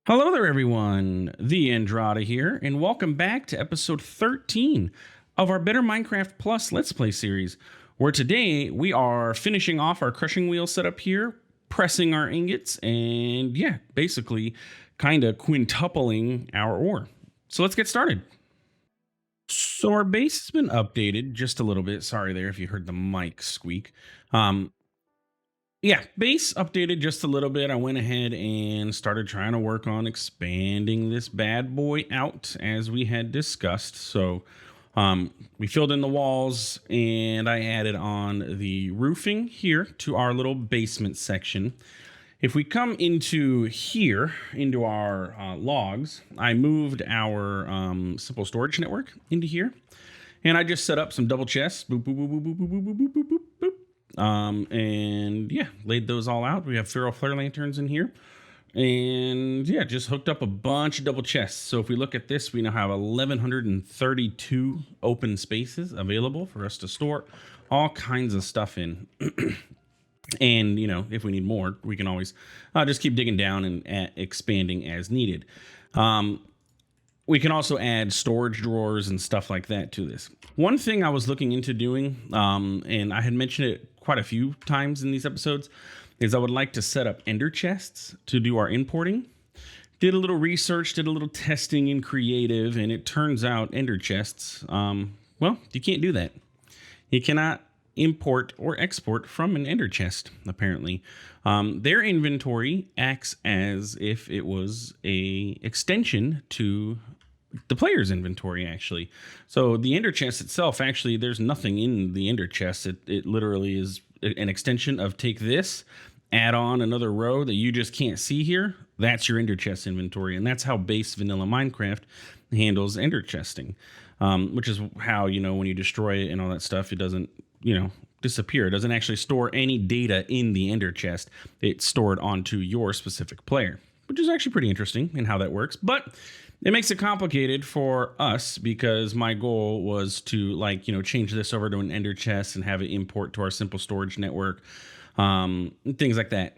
Hello there, everyone. TheAndrata here, and welcome back to episode 13 of our Better Minecraft Plus Let's Play series, where today we are finishing off our crushing wheel setup here, pressing our ingots, and yeah, basically kind of quintupling our ore. So let's get started. So our base has been updated just a little bit. Sorry there if you heard the mic squeak. Yeah, base updated just a little bit. I went ahead and started trying to work on expanding this bad boy out as we had discussed. So we filled in the walls and I added on the roofing here to our little basement section. If we come into here, into our logs, I moved our simple storage network into here. And I just set up some double chests. Boop, boop, boop, boop, boop, boop, boop, boop, boop, boop, boop. And yeah, laid those all out. We have feral flare lanterns in here. And yeah, just hooked up a bunch of double chests. So if we look at this, we now have 1,132 open spaces available for us to store all kinds of stuff in. And, you know, if we need more, we can always just keep digging down and expanding as needed. We can also add storage drawers and stuff like that to this. One thing I was looking into doing, and I had mentioned it quite a few times in these episodes, is I would like to set up ender chests to do our importing. Did a little research, did a little testing in creative, and it turns out ender chests, well, you can't do that. You cannot import or export from an ender chest, apparently. Their inventory acts as if it was a extension to the player's inventory, actually. So the ender chest itself, actually, there's nothing in the ender chest. It literally is an extension of take this, add on another row that you just can't see here. That's your ender chest inventory. And that's how base vanilla Minecraft handles ender chesting, which is how, you know, when you destroy it and all that stuff, it doesn't, you know, disappear. It doesn't actually store any data in the ender chest. It's stored onto your specific player, which is actually pretty interesting in how that works. But it makes it complicated for us because my goal was to, like, you know, change this over to an ender chest and have it import to our simple storage network, things like that.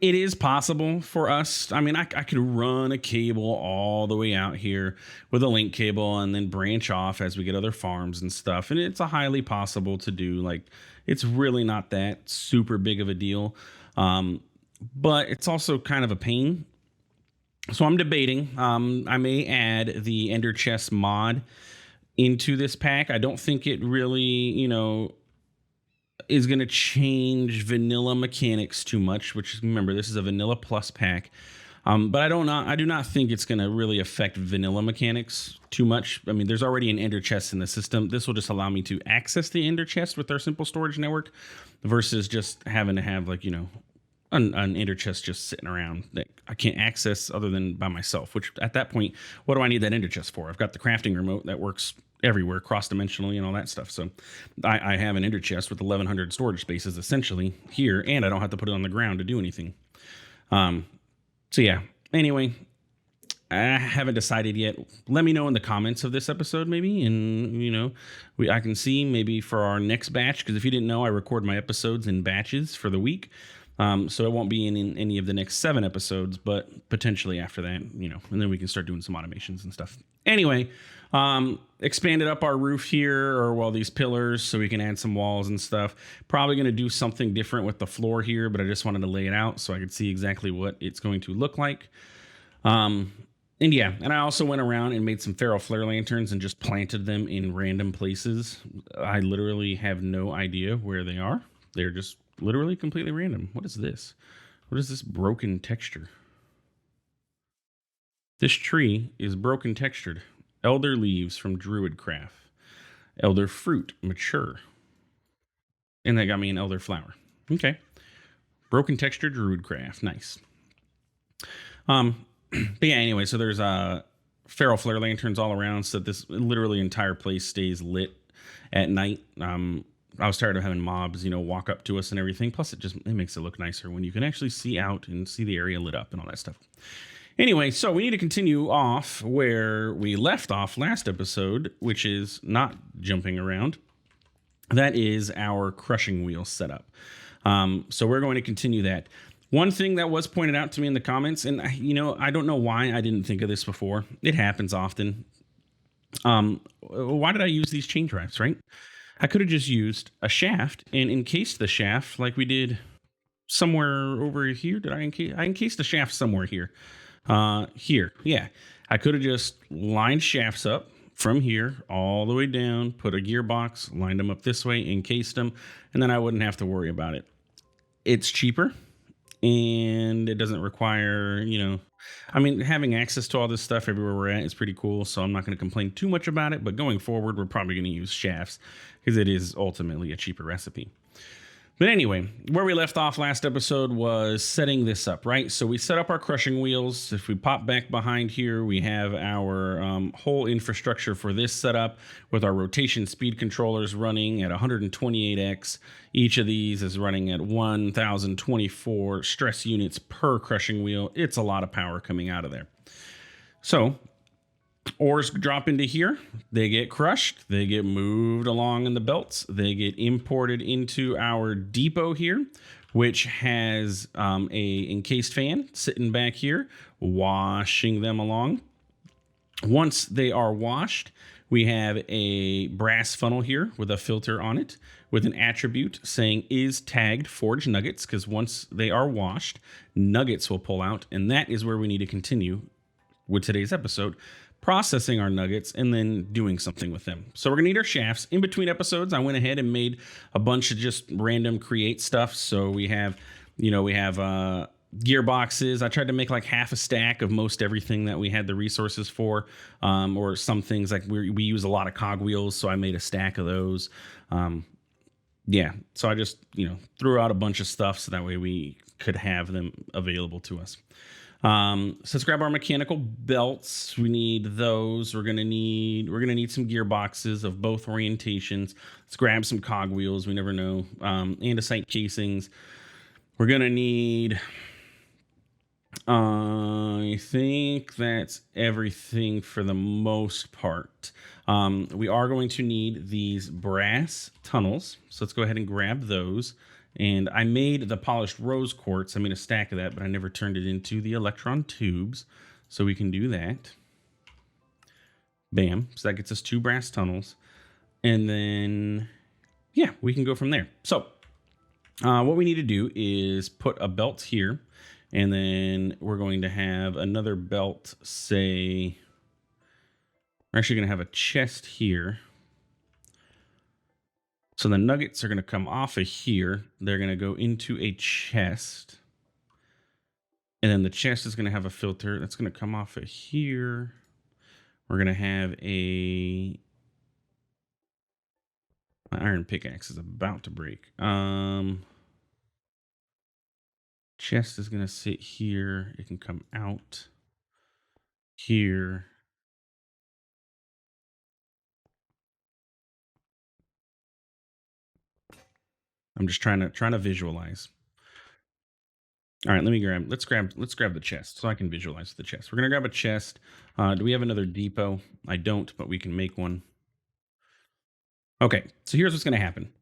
It is possible for us. I mean, I could run a cable all the way out here with a link cable and then branch off as we get other farms and stuff. And it's a highly possible to do. Like, it's really not that super big of a deal. But it's also kind of a pain. So I'm debating. I may add the ender chest mod into this pack. I don't think it really, you know, is going to change vanilla mechanics too much, which, remember, this is a vanilla plus pack. But I do not think it's going to really affect vanilla mechanics too much. I mean, there's already an ender chest in the system. This will just allow me to access the ender chest with our simple storage network versus just having to have, like, you know, an ender chest just sitting around that I can't access other than by myself, which at that point, what do I need that ender chest for? I've got the crafting remote that works everywhere, cross-dimensionally and all that stuff. So I have an ender chest with 1,100 storage spaces essentially here, and I don't have to put it on the ground to do anything. So yeah, anyway, I haven't decided yet. Let me know in the comments of this episode, maybe, and, you know, I can see maybe for our next batch, because if you didn't know, I record my episodes in batches for the week. So it won't be in any of the next 7 episodes, but potentially after that, you know, and then we can start doing some automations and stuff. Anyway, expanded up our roof here, or, well, these pillars, so we can add some walls and stuff. Probably going to do something different with the floor here, but I just wanted to lay it out so I could see exactly what it's going to look like. And yeah, and I also went around and made some feral flare lanterns and just planted them in random places. I literally have no idea where they are. They're just literally completely random. What is this? What is this broken texture? This tree is broken textured. Elder leaves from Druidcraft. Elder fruit, mature. And that got me an elder flower. Okay. Broken texture, Druidcraft. Nice. But yeah, anyway, so there's feral flare lanterns all around so that this literally entire place stays lit at night. I was tired of having mobs, you know, walk up to us and everything. Plus, it makes it look nicer when you can actually see out and see the area lit up and all that stuff. Anyway, so we need to continue off where we left off last episode, which is not jumping around. That is our crushing wheel setup. So we're going to continue that. One thing that was pointed out to me in the comments, and I don't know why I didn't think of this before. It happens often. Why did I use these chain drives, right? I could have just used a shaft and encased the shaft like we did somewhere over here. Did I encase? I encased the shaft somewhere here. Here. Yeah. I could have just lined shafts up from here all the way down, put a gearbox, lined them up this way, encased them, and then I wouldn't have to worry about it. It's cheaper and it doesn't require, I mean, having access to all this stuff everywhere we're at is pretty cool. So I'm not going to complain too much about it. But going forward, we're probably going to use shafts because it is ultimately a cheaper recipe. But anyway, where we left off last episode was setting this up, right? So we set up our crushing wheels. If we pop back behind here, we have our whole infrastructure for this setup with our rotation speed controllers running at 128x. Each of these is running at 1024 stress units per crushing wheel. It's a lot of power coming out of there. So ores drop into here, they get crushed, they get moved along in the belts, they get imported into our depot here, which has a encased fan sitting back here, washing them along. Once they are washed, we have a brass funnel here with a filter on it with an attribute saying is tagged forged nuggets, because once they are washed, nuggets will pull out, and that is where we need to continue with today's episode, processing our nuggets and then doing something with them. So we're gonna need our shafts. In between episodes, I went ahead and made a bunch of just random create stuff. So we have gearboxes. I tried to make like half a stack of most everything that we had the resources for, or some things like we use a lot of cogwheels, so I made a stack of those. So I just threw out a bunch of stuff so that way we could have them available to us. So let's grab our mechanical belts. We need those. We're gonna need some gearboxes of both orientations. Let's grab some cogwheels. We never know. Andesite casings. We're gonna need. I think that's everything for the most part. We are going to need these brass tunnels. So let's go ahead and grab those. And I made the polished rose quartz. I made a stack of that, but I never turned it into the electron tubes. So we can do that. Bam. So that gets us 2 brass tunnels. And then, we can go from there. So what we need to do is put a belt here. And then we're going to have another belt, say, we're actually going to have a chest here. So the nuggets are going to come off of here. They're going to go into a chest. And then the chest is going to have a filter that's going to come off of here. We're going to have my iron pickaxe is about to break. Chest is going to sit here. It can come out here. I'm just trying to visualize. All right, let's grab the chest so I can visualize the chest. We're gonna grab a chest. Do we have another depot? I don't, but we can make one. Okay, so here's what's gonna happen.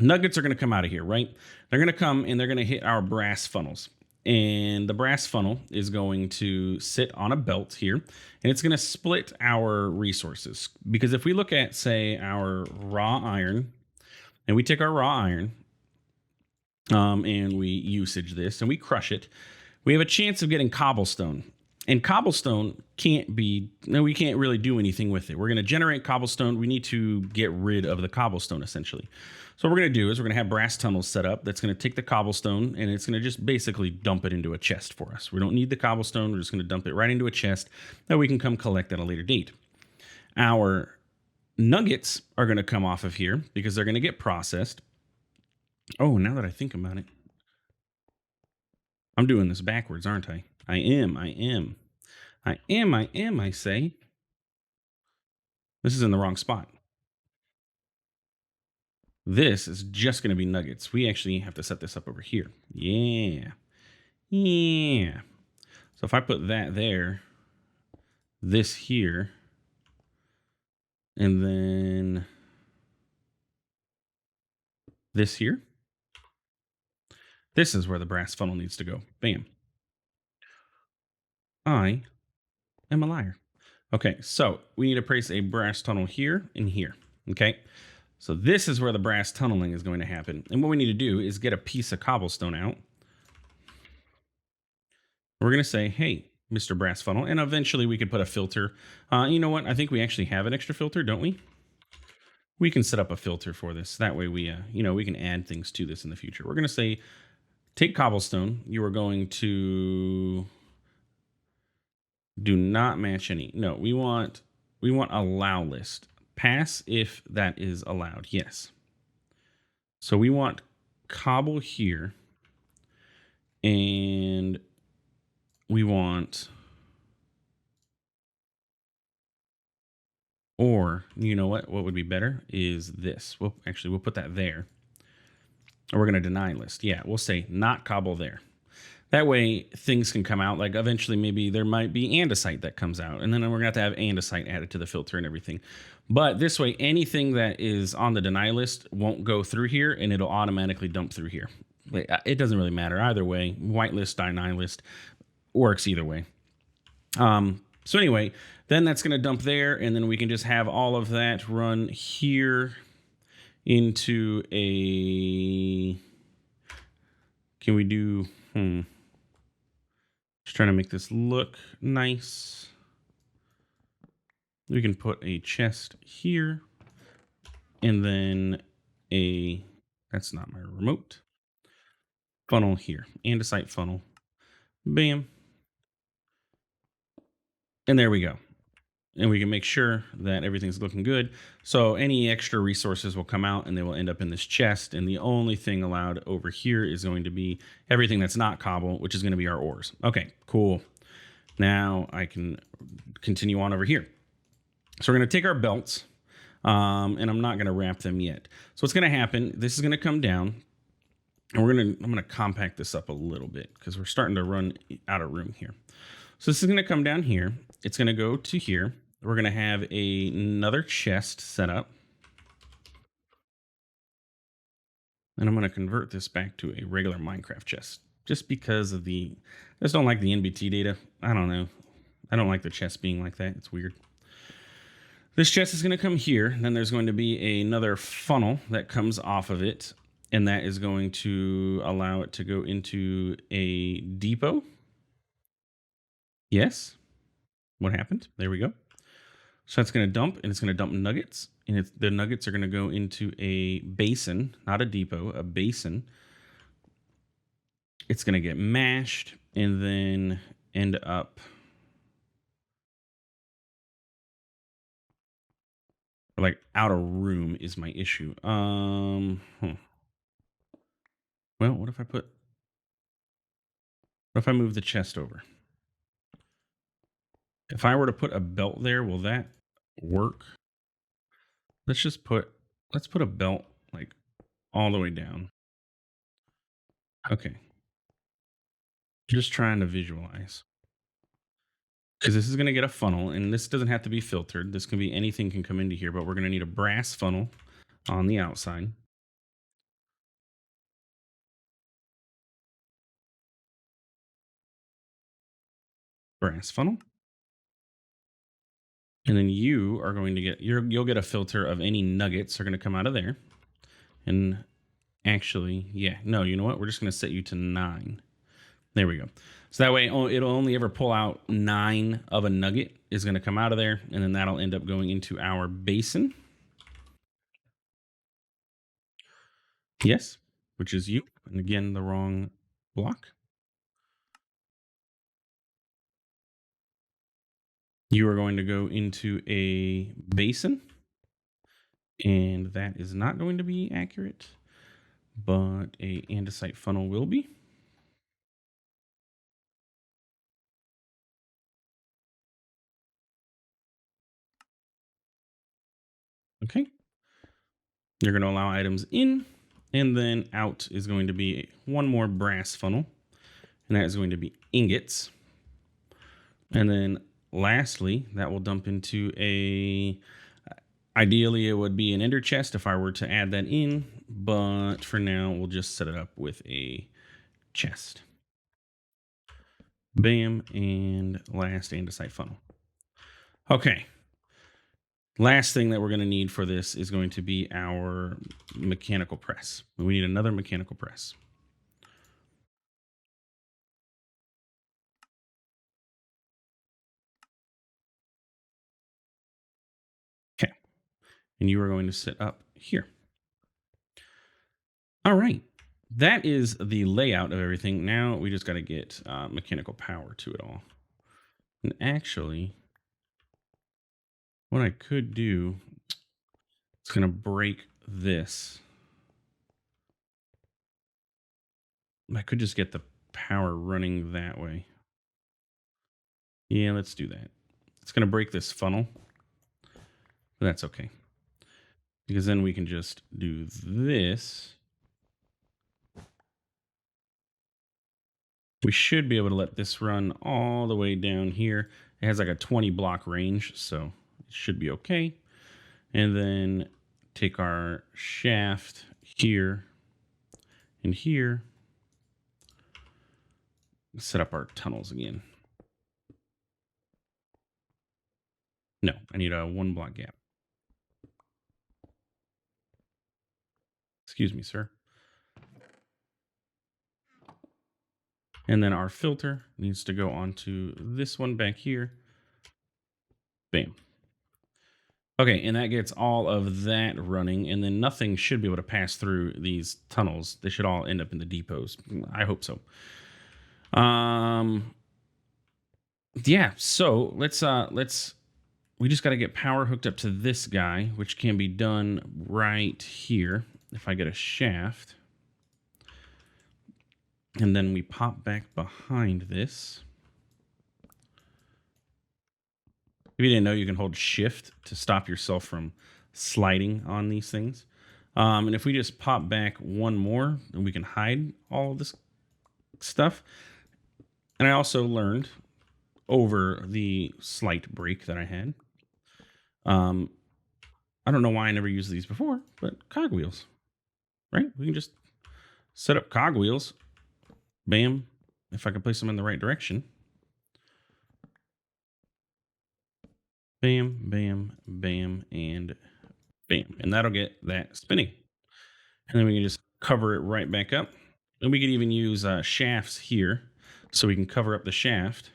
Nuggets are gonna come out of here, right? They're gonna come and they're gonna hit our brass funnels. And the brass funnel is going to sit on a belt here, and it's gonna split our resources. Because if we look at, say, our raw iron, and we take our raw iron, and we usage this and we crush it, we have a chance of getting cobblestone. And cobblestone we can't really do anything with it. We're going to generate cobblestone. We need to get rid of the cobblestone, essentially. So what we're going to do is we're going to have brass tunnels set up that's going to take the cobblestone and it's going to just basically dump it into a chest for us. We don't need the cobblestone. We're just going to dump it right into a chest that we can come collect at a later date. Our nuggets are going to come off of here because they're going to get processed. Oh, now that I think about it, I'm doing this backwards, aren't I? I say. This is in the wrong spot. This is just going to be nuggets. We actually have to set this up over here. Yeah. So if I put that there, this here, and then this here, This is where the brass funnel needs to go. Bam. I am a liar. Okay, so we need to place a brass tunnel here and here. Okay, so this is where the brass tunneling is going to happen. And what we need to do is get a piece of cobblestone out. We're going to say, hey, Mr. Brass Funnel, and eventually we could put a filter. You know what? I think we actually have an extra filter, don't we? We can set up a filter for this. That way we, we can add things to this in the future. We're going to say, take cobblestone. You are going to do not match any. No, we want allow list. Pass if that is allowed. Yes. So we want cobble here, and we want, or you know what would be better is this. We'll put that there. Or we're going to deny list. Yeah, we'll say not cobble there. That way things can come out. Like eventually maybe there might be andesite that comes out, and then we're going to have andesite added to the filter and everything. But this way, anything that is on the deny list won't go through here, and it'll automatically dump through here. It doesn't really matter either way. Whitelist, deny list works either way. So anyway, then that's going to dump there, and then we can just have all of that run here into a. Can we do? Just trying to make this look nice. We can put a chest here, and then a. That's not my remote. Funnel here, andesite funnel. Bam. And there we go. And we can make sure that everything's looking good. So any extra resources will come out and they will end up in this chest. And the only thing allowed over here is going to be everything that's not cobble, which is going to be our ores. Okay, cool. Now I can continue on over here. So we're going to take our belts, and I'm not going to wrap them yet. So what's going to happen, this is going to come down, and I'm going to compact this up a little bit because we're starting to run out of room here. So this is going to come down here. It's going to go to here. We're going to have another chest set up. And I'm going to convert this back to a regular Minecraft chest. Just because of I just don't like the NBT data. I don't know. I don't like the chest being like that. It's weird. This chest is going to come here. Then there's going to be another funnel that comes off of it. And that is going to allow it to go into a depot. Yes. What happened? There we go. So that's going to dump, and it's going to dump nuggets. And the nuggets are going to go into a basin, not a depot, a basin. It's going to get mashed and then end up like out of room is my issue. Well, what if I move the chest over? If I were to put a belt there, will that work? Let's put a belt like all the way down. Okay. Just trying to visualize. Because this is going to get a funnel, and this doesn't have to be filtered. This can be anything can come into here, but we're going to need a brass funnel on the outside. Brass funnel. And then you are going to get you'll get a filter of any nuggets are going to come out of there. And actually, yeah, no, you know what? We're just going to set you to 9. There we go. So that way it'll only ever pull out 9 of a nugget is going to come out of there. And then that'll end up going into our basin. Yes, which is you. And again, the wrong block. You are going to go into a basin. And that is not going to be accurate, but a andesite funnel will be. Okay. You're going to allow items in, and then out is going to be one more brass funnel, and that is going to be ingots. And then lastly, that will dump into ideally it would be an ender chest if I were to add that in, but for now we'll just set it up with a chest. Bam, and last andesite funnel. Okay. Last thing that we're going to need for this is going to be our mechanical press. We need another mechanical press. Okay. And you are going to sit up here. All right. That is the layout of everything. Now we just got to get mechanical power to it all. And actually, what I could do is going to break this. I could just get the power running that way. Yeah, let's do that. It's going to break this funnel, but that's okay. Because then we can just do this. We should be able to let this run all the way down here. It has like a 20 block range, so it should be okay. And then take our shaft here and here. Set up our tunnels again. No, I need a 1 block gap. Excuse me, sir. And then our filter needs to go onto this one back here. Bam. Okay, and that gets all of that running, and then nothing should be able to pass through these tunnels. They should all end up in the depots. I hope so. Yeah, so let's we just got to get power hooked up to this guy, which can be done right here. If I get a shaft, and then we pop back behind this. If you didn't know, you can hold shift to stop yourself from sliding on these things. And if we just pop back one more, then we can hide all of this stuff. And I also learned over the slight break that I had. I don't know why I never used these before, but cogwheels, right? We can just set up cogwheels. Bam. If I can place them in the right direction. Bam, bam, bam, and bam. And that'll get that spinning. And then we can just cover it right back up. And we could even use shafts here so we can cover up the shaft.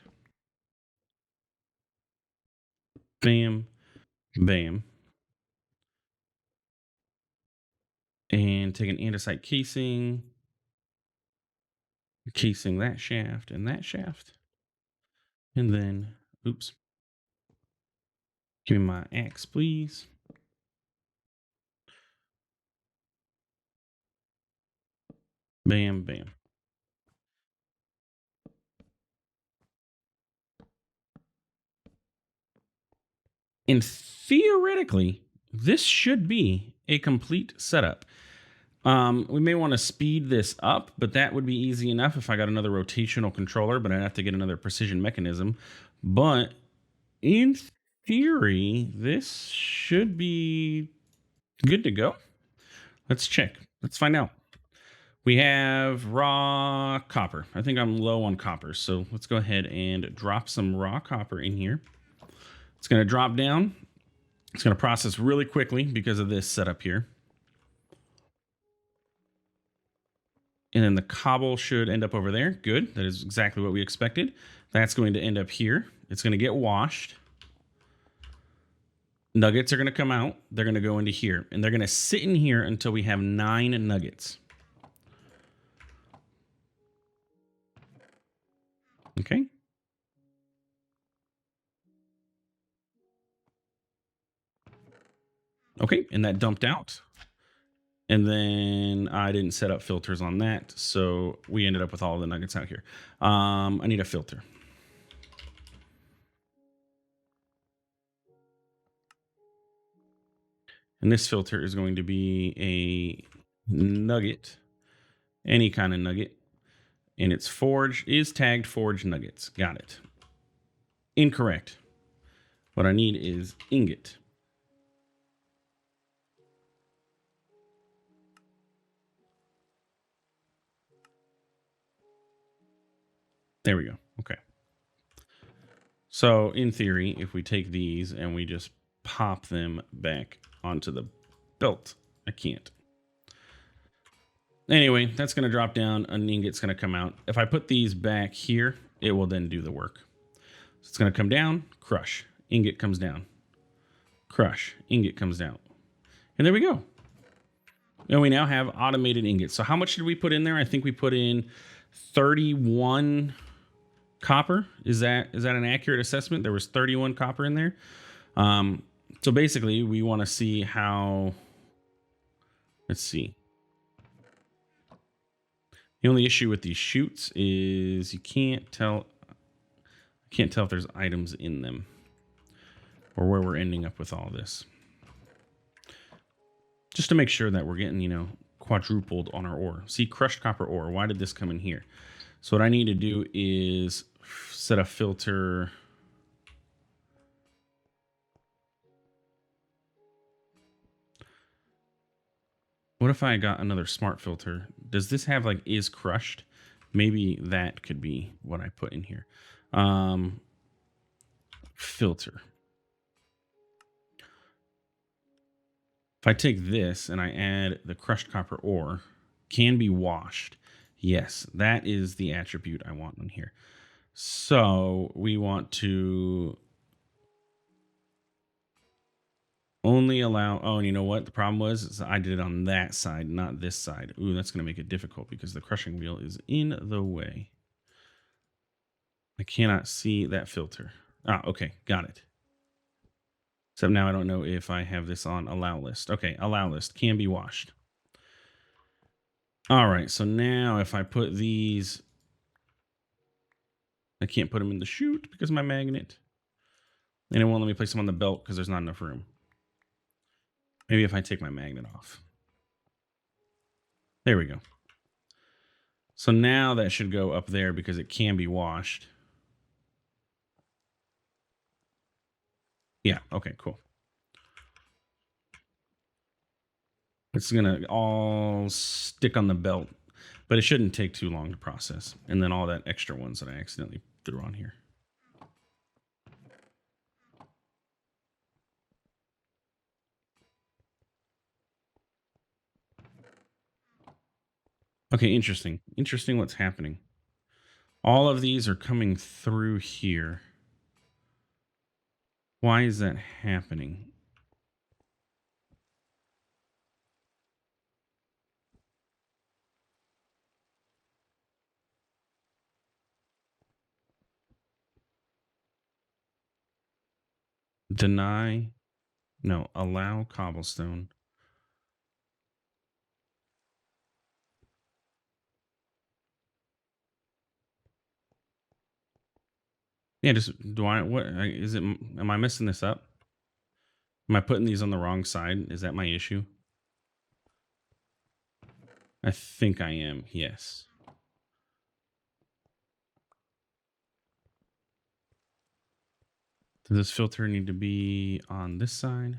Bam, bam. And take an andesite casing, casing that shaft and that shaft. And then, oops. Give me my axe, please. Bam, bam. And theoretically, this should be a complete setup. We may want to speed this up, but that would be easy enough if I got another rotational controller, but I'd have to get another precision mechanism. But in theory, this should be good to go. Let's check. Let's find out. We have raw copper. I think I'm low on copper, so let's go ahead and drop some raw copper in here. It's going to drop down. It's going to process really quickly because of this setup here. And then the cobble should end up over there. Good. That is exactly what we expected. That's going to end up here. It's going to get washed. Nuggets are going to come out. They're going to go into here. And they're going to sit in here until we have 9 nuggets. Okay. Okay. And that dumped out. And then I didn't set up filters on that. So we ended up with all the nuggets out here. I need a filter. And this filter is going to be a nugget, any kind of nugget. And it's is tagged forge nuggets. Got it. Incorrect. What I need is ingot. There we go. Okay. So in theory, if we take these and we just pop them back onto the belt, I can't. Anyway, that's going to drop down. An ingot's going to come out. If I put these back here, it will then do the work. So it's going to come down, crush. Ingot comes down. Crush. Ingot comes down. And there we go. And we now have automated ingots. So how much did we put in there? I think we put in 31 copper. Is that an accurate assessment? There was 31 copper in there. So basically, we want to see how... Let's see. The only issue with these chutes is you can't tell... I can't tell if there's items in them or where we're ending up with all this. Just to make sure that we're getting, you know, quadrupled on our ore. See, crushed copper ore. Why did this come in here? So what I need to do is set a filter. What if I got another smart filter? Does this have like is crushed? Maybe that could be what I put in here. Filter. If I take this and I add the crushed copper ore, can be washed. Yes, that is the attribute I want on here. So we want to only allow, oh, and you know what? The problem was I did it on that side, not this side. Ooh, that's going to make it difficult because the crushing wheel is in the way. I cannot see that filter. Ah, okay, got it. Except now I don't know if I have this on allow list. Okay, allow list can be washed. All right, so now if I put these, I can't put them in the chute because of my magnet. And it won't let me place them on the belt because there's not enough room. Maybe if I take my magnet off. There we go. So now that should go up there because it can be washed. Yeah, okay, cool. It's gonna all stick on the belt, but it shouldn't take too long to process. And then all that extra ones that I accidentally threw on here. Okay, interesting. Interesting what's happening. All of these are coming through here. Why is that happening? Deny. No, allow cobblestone. Yeah, just do I, what is it? Am I messing this up? Am I putting these on the wrong side? Is that my issue? I think I am, yes. Does this filter need to be on this side?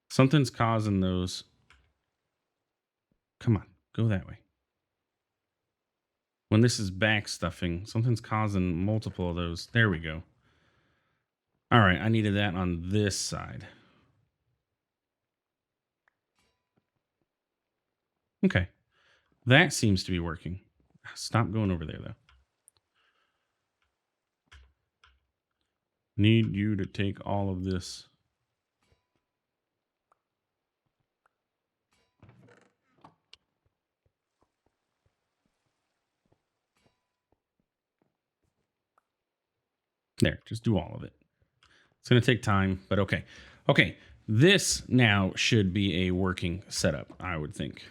Something's causing those. Come on, go that way. When this is back stuffing, something's causing multiple of those. There we go. All right, I needed that on this side. Okay, that seems to be working. Stop going over there, though. Need you to take all of this. There, just do all of it. It's going to take time, but okay. Okay, this now should be a working setup, I would think.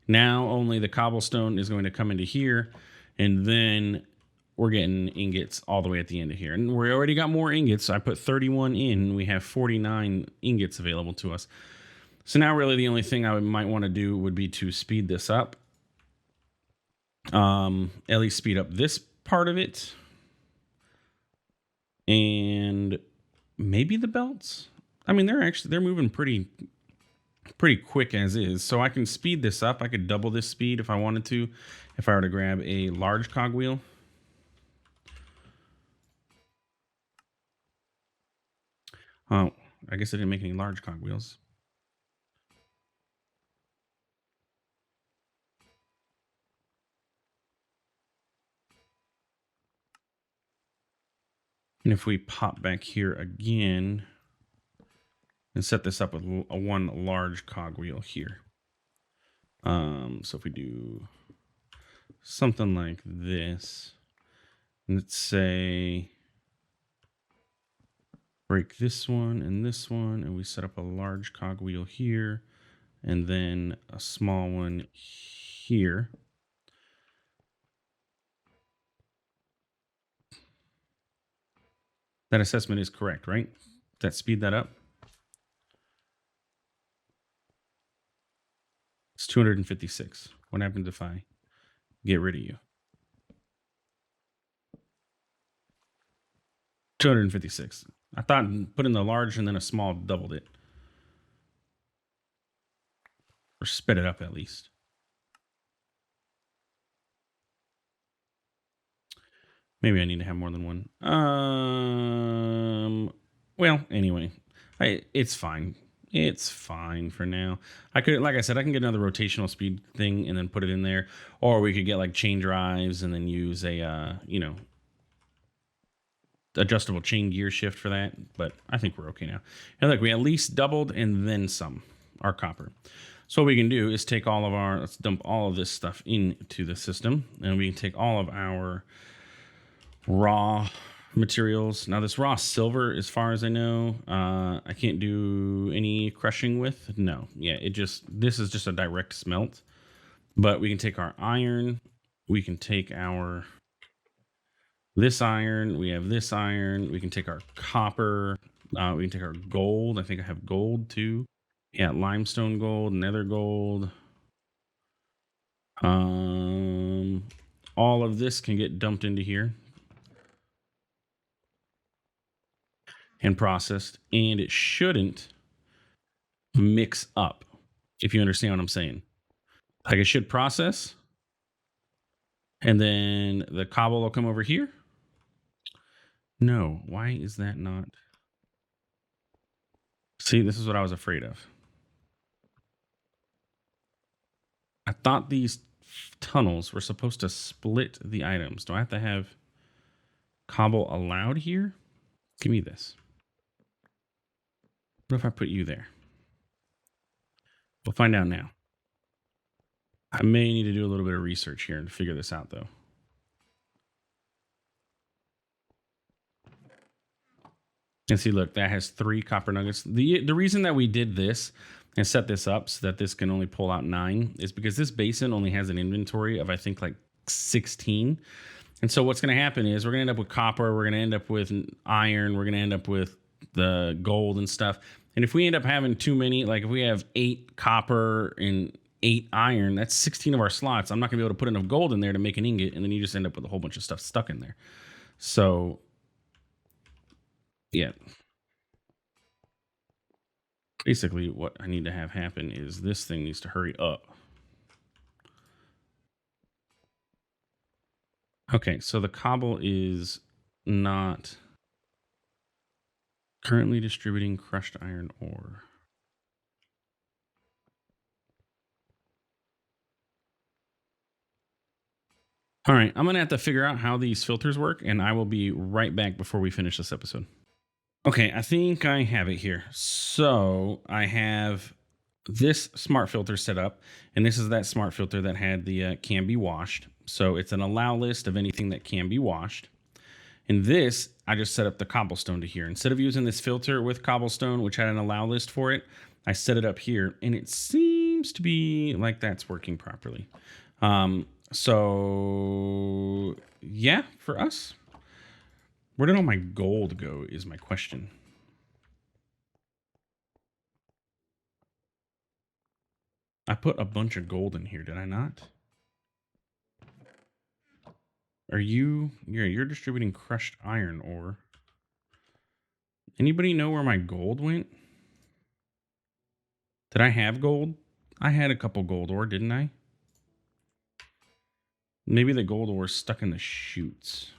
Now only the cobblestone is going to come into here, and then we're getting ingots all the way at the end of here. And we already got more ingots. I put 31 in. We have 49 ingots available to us. So now really the only thing I might want to do would be to speed this up. At least speed up this part of it. And maybe the belts. I mean, they're moving pretty pretty quick as is. So I can speed this up. I could double this speed if I wanted to, if I were to grab a large cogwheel. Oh, I guess I didn't make any large cogwheels. And if we pop back here again and set this up with a one large cogwheel here. So if we do something like this, let's say break this one, and we set up a large cogwheel here, and then a small one here. That assessment is correct, right? Does that speed that up? It's 256. What happens if I get rid of you? 256. I thought putting the large and then a small doubled it. Or sped it up at least. Maybe I need to have more than one. Well, anyway, it's fine. It's fine for now. I could, like I said, I can get another rotational speed thing and then put it in there, or we could get like chain drives and then use a, adjustable chain gear shift for that. But I think we're okay now. And look, we at least doubled and then some our copper. So what we can do is take all of our, let's dump all of this stuff into the system, and we can take all of our raw materials. Now this raw silver, as far as I know, I can't do any crushing with. No, yeah, this is just a direct smelt. But we can take our iron, we can take this iron, we have this iron, we can take our copper, we can take our gold. I think I have gold too. Yeah, limestone gold, nether gold. All of this can get dumped into here and processed, and it shouldn't mix up, if you understand what I'm saying. Like it should process, and then the cobble will come over here. No, why is that not? See, this is what I was afraid of. I thought these tunnels were supposed to split the items. Do I have to have cobble allowed here? Give me this. What if I put you there? We'll find out now. I may need to do a little bit of research here to figure this out, though. And see, look, that has 3 copper nuggets. The reason that we did this and set this up so that this can only pull out 9 is because this basin only has an inventory of, I think, like 16. And so what's going to happen is we're going to end up with copper. We're going to end up with iron. We're going to end up with the gold and stuff. And if we end up having too many, like if we have 8 copper and 8 iron, that's 16 of our slots. I'm not going to be able to put enough gold in there to make an ingot. And then you just end up with a whole bunch of stuff stuck in there. So, yeah. Basically, what I need to have happen is this thing needs to hurry up. Okay, so the cobble is not currently distributing crushed iron ore. All right, I'm going to have to figure out how these filters work, and I will be right back before we finish this episode. Okay, I think I have it here. So I have this smart filter set up, and this is that smart filter that had the can be washed. So it's an allow list of anything that can be washed. And this, I just set up the cobblestone to here. Instead of using this filter with cobblestone, which had an allow list for it, I set it up here, and it seems to be like that's working properly. So yeah, for us. Where did all my gold go is my question. I put a bunch of gold in here, did I not? Are you... You're distributing crushed iron ore. Anybody know where my gold went? Did I have gold? I had a couple gold ore, didn't I? Maybe the gold ore is stuck in the chutes.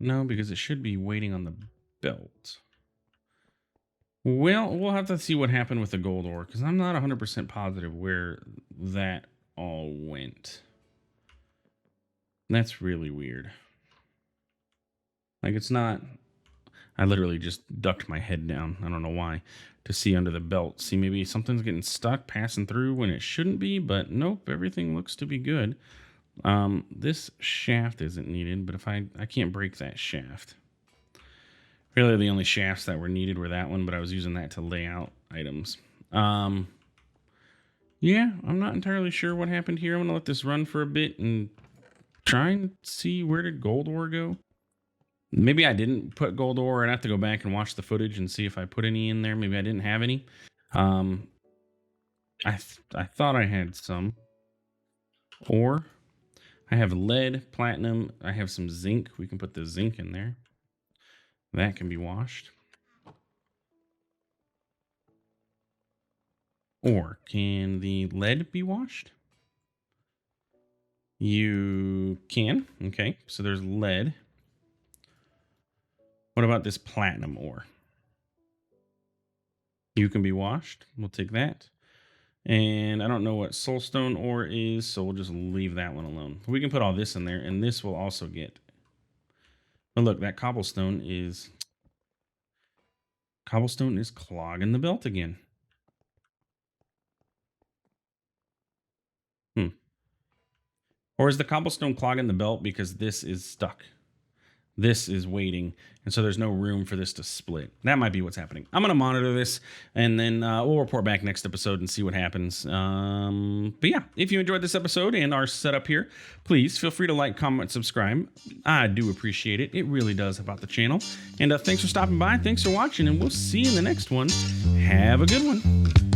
No, because it should be waiting on the belt. Well, we'll have to see what happened with the gold ore, because I'm not 100% positive where that all went. That's really weird. Like, it's not... I literally just ducked my head down. I don't know why. To see under the belt. See, maybe something's getting stuck, passing through when it shouldn't be, but nope, everything looks to be good. This shaft isn't needed, but if I can't break that shaft. Really, the only shafts that were needed were that one, but I was using that to lay out items. Yeah, I'm not entirely sure what happened here. I'm going to let this run for a bit and try and see where did gold ore go. Maybe I didn't put gold ore. I'd have to go back and watch the footage and see if I put any in there. Maybe I didn't have any. I thought I had some. Ore. I have lead, platinum. I have some zinc. We can put the zinc in there. That can be washed. Or can the lead be washed? You can. Okay, so there's lead. What about this platinum ore? You can be washed. We'll take that. And I don't know what soulstone ore is, so we'll just leave that one alone. We can put all this in there, and this will also get... But look, that cobblestone is clogging the belt again. Or is the cobblestone clogging the belt because this is stuck? This is waiting, and so there's no room for this to split. That might be what's happening. I'm going to monitor this, and then we'll report back next episode and see what happens. But yeah, if you enjoyed this episode and our setup here, please feel free to like, comment, subscribe. I do appreciate it. It really does help out the channel. And thanks for stopping by. Thanks for watching, and we'll see you in the next one. Have a good one.